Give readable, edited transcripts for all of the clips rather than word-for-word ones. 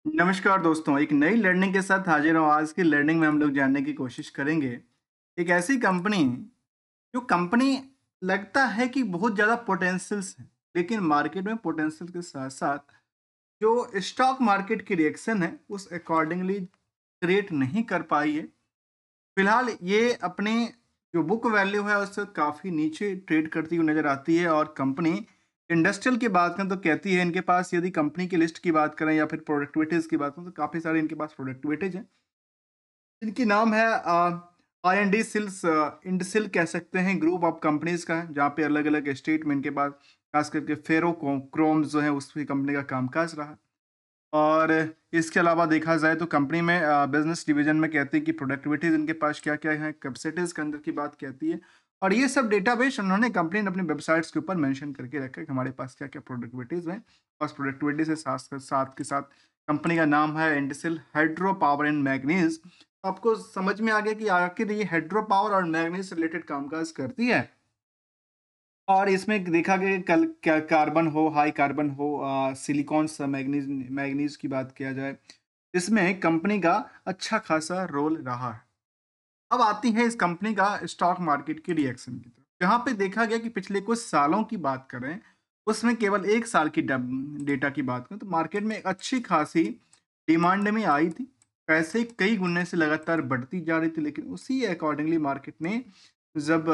नमस्कार दोस्तों, एक नई लर्निंग के साथ हाजिर हूँ। आज की लर्निंग में हम लोग जानने की कोशिश करेंगे, एक ऐसी कंपनी जो कंपनी लगता है कि बहुत ज़्यादा पोटेंशियल्स है, लेकिन मार्केट में पोटेंशियल के साथ-साथ जो स्टॉक मार्केट की रिएक्शन है, उस अकॉर्डिंगली क्रिएट नहीं कर पाई है। फिलहाल ये अपने जो बुक वैल्यू है उससे काफ़ी नीचे ट्रेड करती हुई नज़र आती है और कंपनी इंडस्ट्रियल की बात करें तो कहती है इनके पास यदि कंपनी की लिस्ट की बात करें या फिर प्रोडक्टिविटीज़ की बात करें तो काफ़ी सारे इनके पास प्रोडक्टिविटीज़ हैं। इनकी नाम है आई-एन-डी सिल्स इंडसिल कह सकते हैं, ग्रुप ऑफ कंपनीज़ का है, जहाँ पे अलग-अलग स्टेट में इनके पास खास करके फेरो क्रोम जो है उसकी कंपनी का कामकाज रहा। और इसके अलावा देखा जाए तो कंपनी में बिज़नेस डिवीज़न में कहती है कि प्रोडक्टिविटीज़ इनके पास क्या-क्या है, कैपेसिटीज़ के अंदर की बात कहती है और ये सब डेटाबेस उन्होंने कंपनी ने अपनी वेबसाइट्स के ऊपर मेंशन करके रखा है कि हमारे पास क्या-क्या प्रोडक्टिविटीज़ हैं और उस प्रोडक्टिविटी से साथ के साथ कंपनी का नाम है industrial hydro power and manganese. आपको समझ में आ गया कि आखिर ये हाइड्रो पावर और मैग्नीज़ से रिलेटेड कामकाज करती है। और इसमें देखा गया कि कल क्या कार्बन हो, हाई कार्बन हो सिलिकॉन स मैग्नीज़ मैग्नीज़ की बात किया जाए, इसमें कंपनी का अच्छा खासा रोल रहा है। अब आती है इस कंपनी का स्टॉक मार्केट की रिएक्शन की तरफ, जहाँ पे देखा गया कि पिछले कुछ सालों की बात करें, उसमें केवल 1 साल की डेटा की बात करें, तो मार्केट में एक अच्छी खासी डिमांड में आई थी। पैसे कई गुने से लगातार बढ़ती जा रही थी, लेकिन उसी अकॉर्डिंगली मार्केट ने जब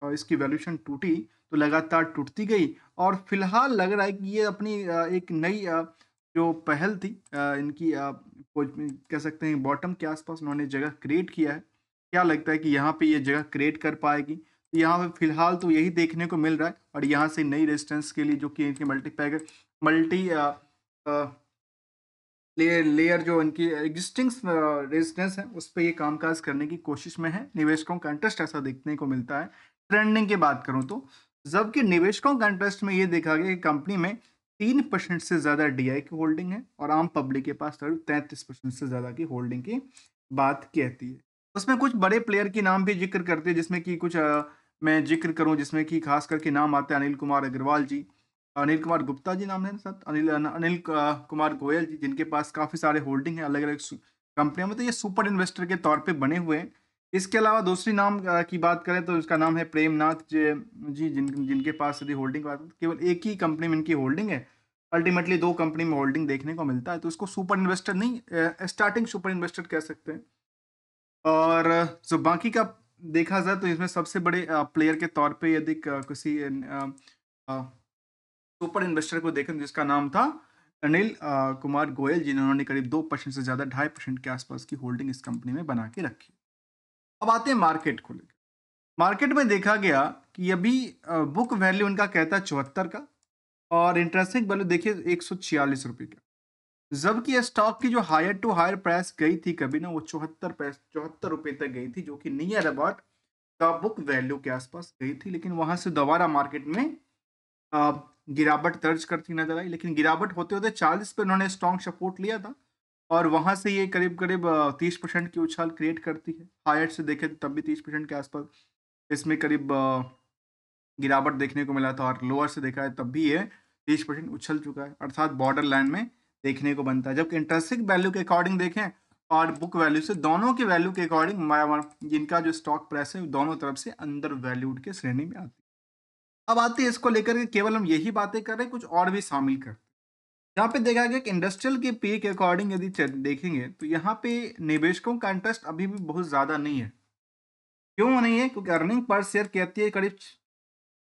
इसकी वैल्यूएशन टूटी, तो लगातार टूटती गई और फिलहाल लग रहा है कि ये अपनी एक नई जो पहल थी इनकी कह सकते हैं बॉटम के आसपास उन्होंने जगह क्रिएट किया है। क्या लगता है कि यहाँ पे ये जगह क्रिएट कर पाएगी? तो यहाँ पे फिलहाल तो यही देखने को मिल रहा है और यहाँ से नई रेजिस्टेंस के लिए जो कि इनके मल्टी लेयर जो इनकी एग्जिस्टिंग रेजिस्टेंस है, उस पे ये कामकाज करने की कोशिश में है। निवेशकों का इंटरेस्ट ऐसा देखने को मिलता है। ट्रेंडिंग की बात करूँ तो, जबकि निवेशकों का इंटरेस्ट में ये देखा गया कि कंपनी में 3% से ज़्यादा डीआई की होल्डिंग है और आम पब्लिक के पास करीब 33% से ज़्यादा की होल्डिंग की बात कहती है। उसमें कुछ बड़े प्लेयर के नाम भी ज़िक्र करते हैं जिसमें कि कुछ मैं ज़िक्र करूँ जिसमें कि खास करके नाम आते हैं अनिल कुमार अग्रवाल जी, अनिल कुमार गुप्ता जी नाम है ना शायद अनिल कुमार गोयल जी जिनके पास काफ़ी सारे होल्डिंग है अलग-अलग कंपनियों में, तो ये सुपर इन्वेस्टर के तौर पे बने हुए हैं। इसके अलावा दूसरी नाम की बात करें तो उसका नाम है प्रेमनाथ जी जिनके पास यदि होल्डिंग की बात करें तो केवल एक ही कंपनी में इनकी होल्डिंग है। अल्टीमेटली 2 कंपनी में होल्डिंग देखने को मिलता है, तो इसको सुपर इन्वेस्टर नहीं स्टार्टिंग सुपर इन्वेस्टर कह सकते हैं। और जो बाकी का देखा जाए तो इसमें सबसे बड़े प्लेयर के तौर पे यदि किसी अ, सुपर इन्वेस्टर को देखें जिसका नाम था अनिल कुमार गोयल जिन्होंने करीब 2% से ज़्यादा 2.5% के आसपास की होल्डिंग इस कंपनी में बना के रखी। अब आते हैं मार्केट को लेकर। मार्केट में देखा गया कि अभी बुक वैल्यू उनका कहता है 74 का और इंटरेस्टिंग वैल्यू देखिए ₹146 का। जबकि ये स्टॉक की जो हायर टू हायर प्राइस गई थी कभी ना वो 74 रुपए तक गई थी जो कि near about the book value के आसपास गई थी, लेकिन वहां से दोबारा मार्केट में अ, गिरावट दर्ज करती नजर आई, लेकिन गिरावट होते-होते 40 पे उन्होंने स्ट्रॉन्ग सपोर्ट लिया था और वहां से ये करीब-करीब 30% की उछाल क्रिएट करती है। हायर से देखें तो तब भी 30% के आसपास इसमें करीब गिरावट देखने को मिला था और लोअर से देखा है तब भी ये 30% उछल चुका है, अर्थात बॉर्डर लाइन में देखने को बनता है। जबकि इंट्रिंसिक वैल्यू के अकॉर्डिंग देखें और बुक वैल्यू से दोनों की वैल्यू के अकॉर्डिंग जिनका जो स्टॉक प्राइस है दोनों तरफ से अंडर वैल्यूड के श्रेणी में आती है। अब आती है इसको लेकर के केवल हम यही बातें कर रहे हैं, कुछ और भी शामिल कर यहाँ पे देखा गया कि इंडस्ट्रियल के पी के अकॉर्डिंग यदि देखेंगे तो यहाँ पे निवेशकों का इंटरेस्ट अभी भी बहुत ज्यादा नहीं है। क्यों नहीं है? क्योंकि अर्निंग पर शेयर कहती है करीब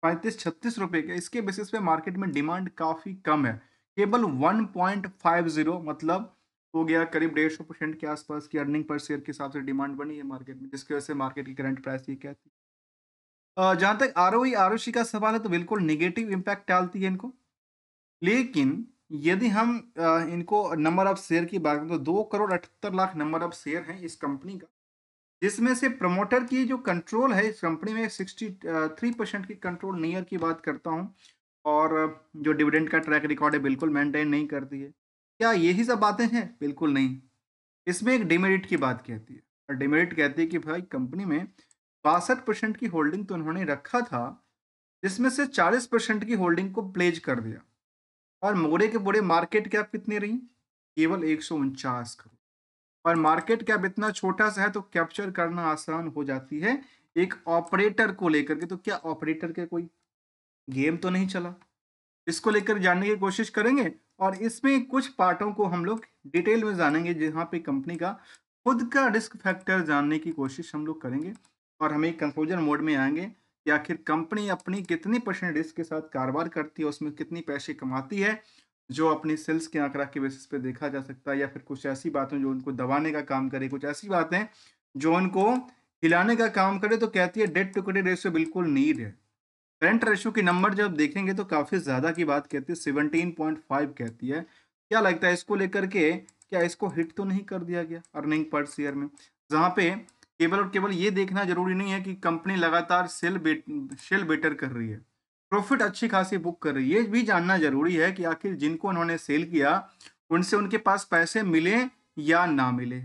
35-36 रुपए के, इसके बेसिस पे मार्केट में डिमांड काफी कम है। केवल 1.50 मतलब हो गया करीब 150% के आसपास की अर्निंग पर शेयर के हिसाब से डिमांड बनी है मार्केट में, जिसकी वजह से मार्केट की करंट प्राइस ये कहती है। जहां तक आरओई आरओसी का सवाल है तो बिल्कुल निगेटिव इम्पैक्ट डालती है इनको। लेकिन यदि हम इनको नंबर ऑफ शेयर की बात करें तो 2,78,00,000 नंबर ऑफ शेयर हैं इस कंपनी का, जिसमें से प्रमोटर की जो कंट्रोल है इस कंपनी में 63% की कंट्रोल नियर की बात करता हूँ और जो डिविडेंड का ट्रैक रिकॉर्ड है बिल्कुल मेंटेन नहीं करती है। क्या यही सब बातें हैं? बिल्कुल नहीं। इसमें एक डिमेरिट की बात कहती है और डिमेरिट कहती है कि भाई कंपनी में 62% की होल्डिंग तो उन्होंने रखा था, जिसमें से 40% की होल्डिंग को प्लेज कर दिया और मोड़े के बोड़े मार्केट कैप कितनी रही? केवल 149 करोड़। और मार्केट कैप इतना छोटा सा है तो कैप्चर करना आसान हो जाती है एक ऑपरेटर को लेकर के। तो क्या ऑपरेटर के कोई गेम तो नहीं चला? इसको लेकर जानने की कोशिश करेंगे और इसमें कुछ पार्टों को हम लोग डिटेल में जानेंगे जहाँ पे कंपनी का खुद का रिस्क फैक्टर जानने की कोशिश हम लोग करेंगे और हम एक कंक्लूजन मोड में आएंगे कि आखिर कंपनी अपनी कितनी परसेंट रिस्क के साथ कारोबार करती है, उसमें कितनी पैसे कमाती है, जो अपनी सेल्स के आंकड़ा के बेसिस पे देखा जा सकता है, या फिर कुछ ऐसी बातें जो उनको दबाने का काम करे, कुछ ऐसी बातें जो उनको हिलाने का काम करे। तो कहती है डेट टू इक्विटी रेशियो बिल्कुल नीड है। करंट रेशियो की नंबर जब देखेंगे तो काफी ज्यादा की बात कहती है, 17.5 कहती है। क्या लगता है इसको लेकर के, क्या इसको हिट तो नहीं कर दिया गया अर्निंग पर शेयर में? जहां पे केवल और केवल ये देखना जरूरी नहीं है कि कंपनी लगातार सेल बेटर कर रही है, प्रॉफिट अच्छी खासी बुक कर रही है, ये भी जानना जरूरी है कि आखिर जिनको उन्होंने सेल किया उनसे उनके पास पैसे मिले या ना मिले।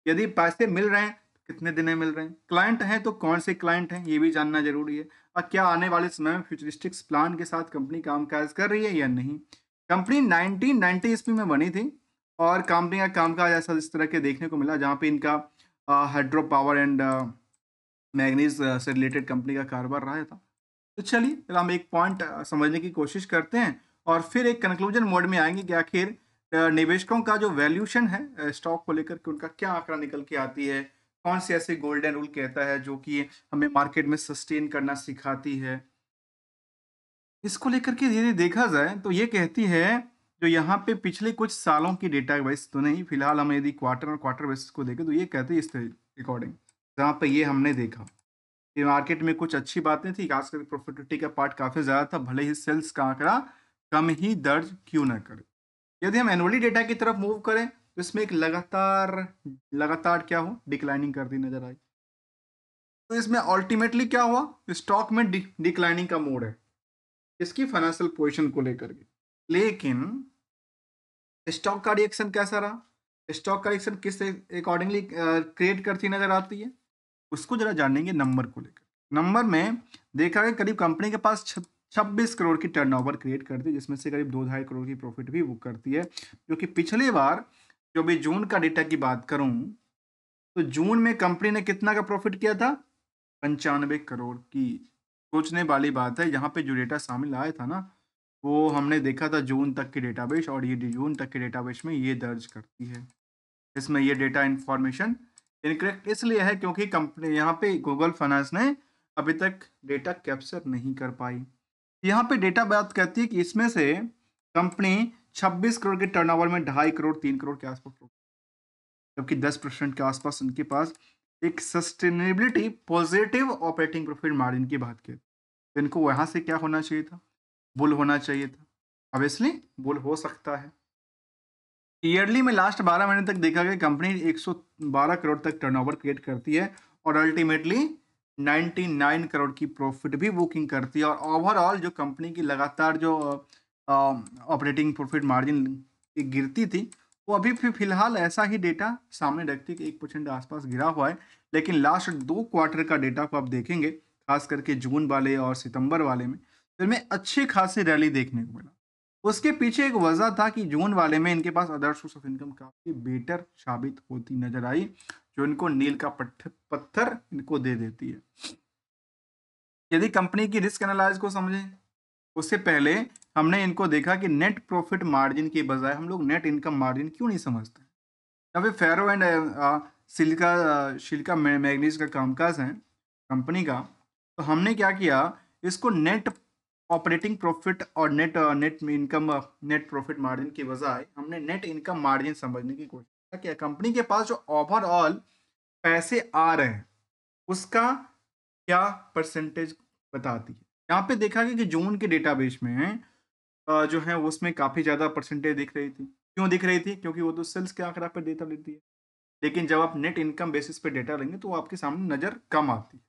यदि पैसे मिल रहे हैं तो कितने दिन में मिल रहे हैं, क्लाइंट हैं तो कौन से क्लाइंट हैं, ये भी जानना जरूरी है। और क्या आने वाले समय में फ्यूचरिस्टिक्स प्लान के साथ कंपनी कामकाज कर रही है या नहीं। कंपनी 1990 ईस्वी में बनी थी और कंपनी का कामकाज ऐसा इस तरह के देखने को मिला, जहाँ पे इनका हाइड्रो पावर एंड मैग्नीज से रिलेटेड कंपनी का कारोबार रहा था। तो चलिए फिर हम एक पॉइंट समझने की कोशिश करते हैं और फिर एक कंक्लूजन मोड में आएंगे कि आखिर निवेशकों का जो वैल्यूशन है स्टॉक को लेकर के उनका क्या आंकड़ा निकल के आती है, कौन से ऐसे गोल्डन रूल कहता है जो कि हमें मार्केट में सस्टेन करना सिखाती है। इसको लेकर के यदि देखा जाए तो ये कहती है, जो यहाँ पे पिछले कुछ सालों की डेटा बेस तो नहीं, फिलहाल हम यदि क्वार्टर और क्वार्टर बेसिस को देखें तो ये कहती है इस अकॉर्डिंग, जहाँ पे ये हमने देखा कि मार्केट में कुछ अच्छी बातें थी, खासकर प्रॉफिटेबिलिटी का पार्ट काफी ज्यादा था, भले ही सेल्स का आंकड़ा कम ही दर्ज क्यों ना करे। यदि हम एनुअली डेटा की तरफ मूव करें तो इसमें एक लगातार लगातार क्या हो, डिक्लाइनिंग करती नजर आई। तो इसमें अल्टीमेटली क्या हुआ, स्टॉक में डिक्लाइनिंग का मोड है इसकी फाइनेंशियल पोजीशन को लेकर के। लेकिन स्टॉक का रिएक्शन कैसा रहा, स्टॉक का रिएक्शन किस अकॉर्डिंगली क्रिएट करती नजर आती है, उसको जरा जानेंगे नंबर को लेकर। नंबर में देखा गया करीब कंपनी के पास 26 करोड़ की टर्नओवर क्रिएट करती है, जिसमें से करीब 2-2.5 करोड़ की प्रॉफिट भी बुक करती है, जो कि पिछली बार जो भी जून का डेटा की बात करूं तो जून में कंपनी ने कितना का प्रॉफिट किया था, 95 करोड़ की। सोचने वाली बात है, यहाँ पे जो डेटा शामिल आया था ना, वो हमने देखा था जून तक के डेटाबेस, और ये जून तक के डेटाबेस में ये दर्ज करती है। इसमें ये डेटा इंफॉर्मेशन इनकरेक्ट इसलिए है क्योंकि कंपनी यहाँ पे गूगल फाइनेंस ने अभी तक डेटा कैप्चर नहीं कर पाई। यहाँ पे डेटा बात कहती है कि इसमें से कंपनी 26 करोड़ के टर्नओवर में 2.5 करोड़ 3 करोड़ के आसपास, जबकि 10% के आसपास उनके पास एक sustainability positive operating profit margin की बात की। तो इनको वहां से क्या होना चाहिए था, बुल होना चाहिए था। ऑब्वियसली बुल हो सकता है। ईयरली में लास्ट 12 महीने तक देखा गया कंपनी 112 करोड़ तक टर्नओवर क्रिएट करती है और अल्टीमेटली 99 करोड़ की प्रॉफिट भी बुकिंग करती है। और ओवरऑल जो कंपनी की लगातार जो ऑपरेटिंग प्रॉफिट मार्जिन गिरती थी, वो अभी भी फिलहाल ऐसा ही डेटा सामने रखती है कि 1% के आसपास गिरा हुआ है। लेकिन लास्ट 2 क्वार्टर का डेटा को आप देखेंगे, खास करके जून वाले और सितंबर वाले में, तो इनमें अच्छी खासी रैली देखने को मिला। उसके पीछे एक वजह था कि जून वाले में इनके पास अदर सोर्स ऑफ इनकम काफी बेटर साबित होती नजर आई, जो इनको नील का पत्थर इनको दे देती है। यदि कंपनी की रिस्क एनालाइज को समझें, उससे पहले हमने इनको देखा कि नेट प्रॉफिट मार्जिन के बजाय हम लोग नेट इनकम मार्जिन क्यों नहीं समझते। या फिर फेरो एंड सिलिका मैग्नीज का कामकाज है कंपनी का, तो हमने क्या किया, इसको नेट ऑपरेटिंग प्रॉफिट और net income net profit margin के बजाय हमने नेट इनकम मार्जिन समझने की कोशिश किया। कंपनी के पास जो ओवरऑल पैसे आ रहे हैं उसका क्या परसेंटेज बताती है। यहाँ पे देखा गया कि जून के डेटाबेस में जो है उसमें काफी ज्यादा परसेंटेज दिख रही थी। क्यों दिख रही थी, क्योंकि वो तो सेल्स के आंकड़ा पर डेटा लेती है। लेकिन जब आप नेट इनकम बेसिस पे डेटा लेंगे तो वो आपके सामने नजर कम आती है।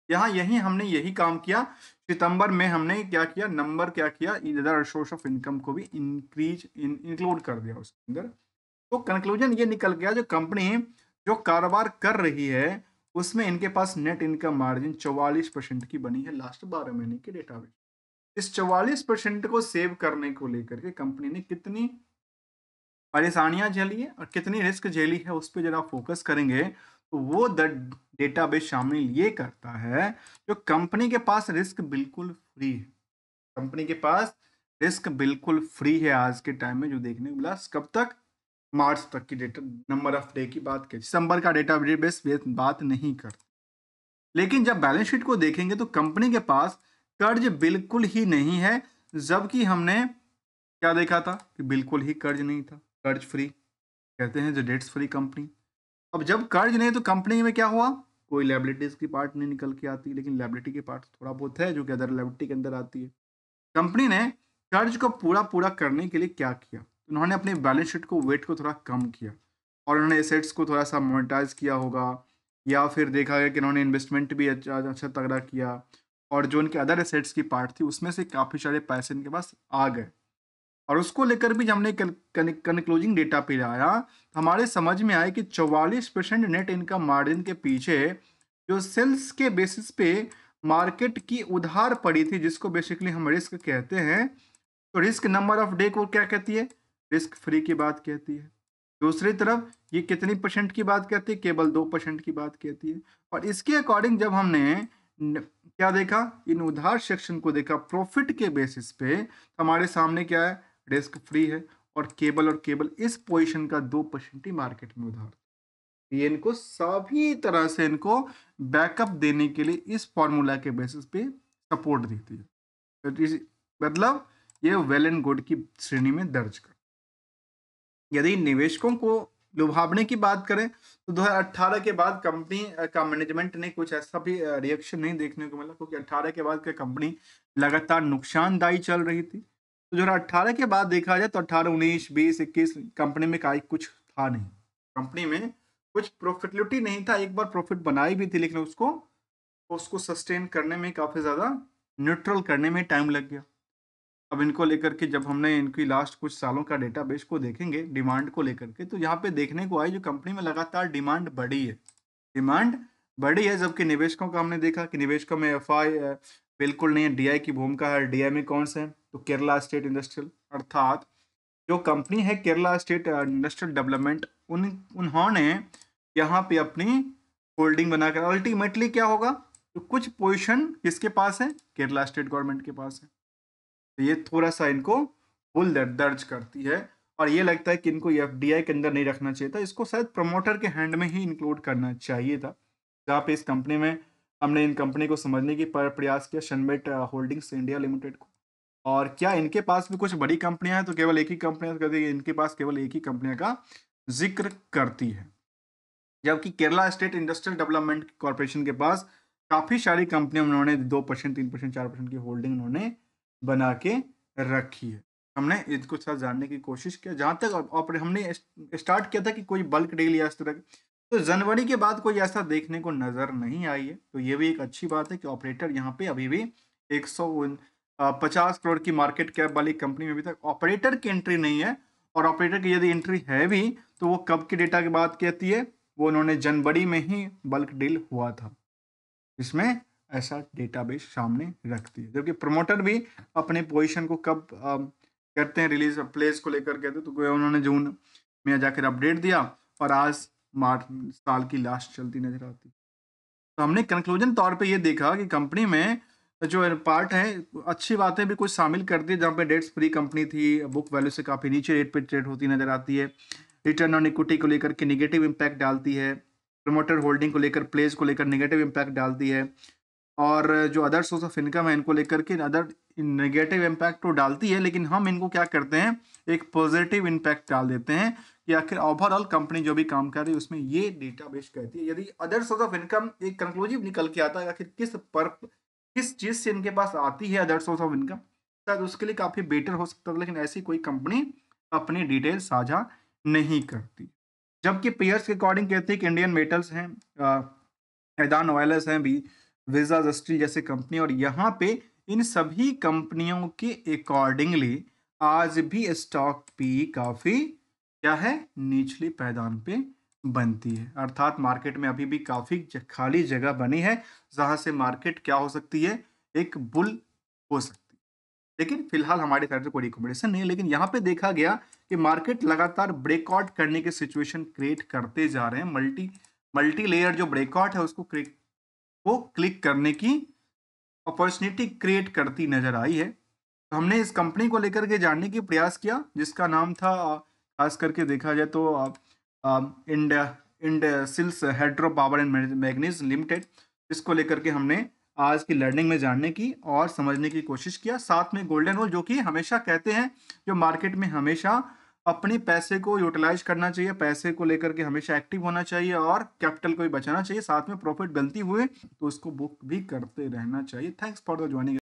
यहाँ यही हमने यही काम किया। सितंबर में हमने क्या किया, नंबर क्या किया, इधर सोर्स ऑफ इनकम को भी इंक्लूड कर दिया उसके अंदर। तो कंक्लूजन ये निकल गया, जो कंपनी जो कारोबार कर रही है उसमें इनके पास नेट इनकम मार्जिन 44% की बनी है लास्ट 12 महीने के डेटा में। इस 44% को सेव करने को लेकर के कंपनी ने कितनी परेशानियाँ झेली है और कितनी रिस्क झेली है उस पे ज़रा फ़ोकस करेंगे, तो वो द डेटाबेस शामिल ये करता है, जो कंपनी के पास रिस्क बिल्कुल फ्री है। कंपनी के पास रिस्क बिल्कुल फ्री है आज के टाइम में, जो देखने को मिला। कब तक? मार्च तक की डेटा नंबर ऑफ डे की बात की, दिसंबर का डेटाबेस बात नहीं करता। लेकिन जब बैलेंस शीट को देखेंगे तो कंपनी के पास कर्ज बिल्कुल ही नहीं है, जबकि हमने क्या देखा था कि बिल्कुल ही कर्ज नहीं था, कर्ज फ्री, कहते हैं जो डेट्स फ्री कंपनी। अब जब कर्ज नहीं तो कंपनी में क्या हुआ, कोई लायबिलिटीज की पार्ट नहीं निकल के आती, लेकिन लायबिलिटी की पार्ट थोड़ा बहुत है जो कि अदर लायबिलिटी के अंदर आती है। कंपनी ने कर्ज को पूरा पूरा करने के लिए क्या किया, उन्होंने अपने बैलेंस शीट को वेट को थोड़ा कम किया और उन्होंने एसेट्स को थोड़ा सा मोनेटाइज किया होगा, या फिर देखा गया कि उन्होंने इन्वेस्टमेंट भी अच्छा अच्छा तगड़ा किया, और जो उनके अदर एसेट्स की पार्ट थी उसमें से काफ़ी सारे पैसे इनके पास आ गए। और उसको लेकर भी जब हमने कंक्लूजिंग डेटा पे आया, तो हमारे समझ में आया कि 44% नेट इनकम मार्जिन के पीछे जो सेल्स के बेसिस पे मार्केट की उधार पड़ी थी, जिसको बेसिकली हम रिस्क कहते हैं। तो रिस्क नंबर ऑफ डे को क्या कहती है? रिस्क फ्री की बात कहती है। दूसरी तरफ ये कितनी परसेंट की बात कहती है? केवल 2% की बात कहती है। और इसके अकॉर्डिंग जब हमने क्या देखा, इन उधार सेक्शन को देखा प्रॉफिट के बेसिस पे, तो हमारे सामने क्या है? रिस्क फ्री है और केवल इस पोजीशन का 2% ही मार्केट में उधार। ये इनको सभी तरह से इनको बैकअप देने के लिए इस फॉर्मूला के बेसिस पे सपोर्ट देती है। तो मतलब ये वेल एंड गुड की श्रेणी में दर्ज कर। यदि निवेशकों को लुभावने की बात करें तो 2018 के बाद कंपनी का मैनेजमेंट ने कुछ ऐसा भी रिएक्शन नहीं देखने को मिला, क्योंकि 18 के बाद कंपनी लगातार नुकसानदायी चल रही थी। तो 2018 के बाद देखा जाए तो 18, 19, 20, 21 कंपनी में कुछ था नहीं। कंपनी में कुछ प्रॉफिटेबिलिटी नहीं था। एक बार प्रॉफिट बनाई भी थी, लेकिन उसको उसको सस्टेन करने में काफ़ी ज़्यादा न्यूट्रल करने में टाइम लग गया। अब इनको लेकर के जब हमने इनकी लास्ट कुछ सालों का डेटाबेस को देखेंगे डिमांड को लेकर के, तो यहाँ पे देखने को आई जो कंपनी में लगातार डिमांड बढ़ी है। डिमांड बढ़ी है, जबकि निवेशकों का हमने देखा कि निवेशकों में एफआई बिल्कुल नहीं है, डीआई की भूमिका है। डीआई में कौन से हैं? तो केरला स्टेट इंडस्ट्रियल, अर्थात जो कंपनी है केरला स्टेट इंडस्ट्रियल डेवलपमेंट, उन्होंने यहाँ पे अपनी होल्डिंग बनाकर अल्टीमेटली क्या होगा, तो कुछ पोजीशन किसके पास है? केरला स्टेट गवर्नमेंट के पास है। तो ये थोड़ा सा इनको भूल दर्ज करती है, और ये लगता है कि इनको एफडीआई के अंदर नहीं रखना चाहिए था, इसको शायद प्रमोटर के हैंड में ही इंक्लूड करना चाहिए था। जहाँ पे इस कंपनी में हमने इन कंपनी को समझने की प्रयास किया, सनबेट होल्डिंग्स इंडिया लिमिटेड को। और क्या इनके पास भी कुछ बड़ी कंपनियां हैं? तो केवल एक ही कंपनियां करती है, इनके पास केवल एक ही कंपनियां का जिक्र करती है। जबकि Kerala state industrial development corporation के पास काफी सारी कंपनियां उन्होंने 2%, 3%, 4% की होल्डिंग उन्होंने बना के रखी है। हमने इसको साथ जानने की कोशिश किया। जहां तक हमने स्टार्ट किया था कि कोई बल्क डील या इस तरह, तो जनवरी के बाद कोई ऐसा देखने को नजर नहीं आई है। तो ये भी एक अच्छी बात है कि ऑपरेटर यहाँ पे अभी भी 150 करोड़ की मार्केट कैप वाली कंपनी में अभी तक ऑपरेटर की एंट्री नहीं है। और ऑपरेटर की यदि एंट्री है भी तो वो कब के डेटा की बात कहती है? वो उन्होंने जनवरी में ही बल्क डील हुआ था, इसमें ऐसा डेटाबेस सामने रखती है। जबकि प्रमोटर भी अपने पोजीशन को कब करते हैं रिलीज प्लेस को लेकर कहते, तो उन्होंने जून में जाकर अपडेट दिया और आज मार्च साल की लास्ट चलती नजर आती। तो हमने कंक्लूजन तौर पे ये देखा कि कंपनी में जो पार्ट है अच्छी बातें भी कुछ शामिल कर दी, जहाँ पे डेट्स फ्री कंपनी थी, बुक वैल्यू से काफ़ी नीचे रेट पे ट्रेड होती नजर आती है, रिटर्न ऑन इक्विटी को लेकर के निगेटिव इम्पैक्ट डालती है, प्रमोटर होल्डिंग को लेकर प्लेस को लेकर निगेटिव इम्पैक्ट डालती है, और जो अदर सोर्स ऑफ इनकम है इनको लेकर के अदर नेगेटिव इम्पैक्ट तो डालती है, लेकिन हम इनको क्या करते हैं, एक पॉजिटिव इम्पैक्ट डाल देते हैं कि आखिर ओवरऑल कंपनी जो भी काम कर रही है उसमें ये डेटाबेस कहती है। यदि अदर सोर्स ऑफ इनकम एक कंक्लूसिव निकल के आता है आखिर किस चीज से इनके पास आती है अदर सोर्स ऑफ इनकम, शायद उसके लिए काफी बेटर हो सकता है, लेकिन ऐसी कोई कंपनी अपनी डिटेल साझा नहीं करती। जबकि पेयर्स के अकॉर्डिंग कहती है कि इंडियन मेटल्स हैं, हैदान ऑयल्स हैं भी, विजाज स्टील जैसे कंपनी, और यहाँ पे इन सभी कंपनियों के अकॉर्डिंगली आज भी स्टॉक पी काफी क्या है, निचली पायदान पे बनती है। अर्थात मार्केट में अभी भी काफी खाली जगह बनी है, जहां से मार्केट क्या हो सकती है, एक बुल हो सकती है। लेकिन फिलहाल हमारी तरफ से कोई रिकमेंडेशन नहीं है, लेकिन यहाँ पे देखा गया कि मार्केट लगातार ब्रेकआउट करने की सिचुएशन क्रिएट करते जा रहे हैं। मल्टी लेयर जो ब्रेकआउट है उसको क्लिक करने की अपॉर्चुनिटी क्रिएट करती नजर आई है। तो हमने इस कंपनी को लेकर के जानने की प्रयास किया, जिसका नाम था खास करके देखा जाए तो इंड Indsil hydro power and manganese limited. इसको लेकर के हमने आज की लर्निंग में जानने की और समझने की कोशिश किया। साथ में गोल्डन रूल, जो कि हमेशा कहते हैं जो मार्केट में हमेशा अपने पैसे को यूटिलाइज करना चाहिए, पैसे को लेकर के हमेशा एक्टिव होना चाहिए और कैपिटल को भी बचाना चाहिए। साथ में प्रॉफिट गलती हुए तो उसको बुक भी करते रहना चाहिए। Thanks for the joining.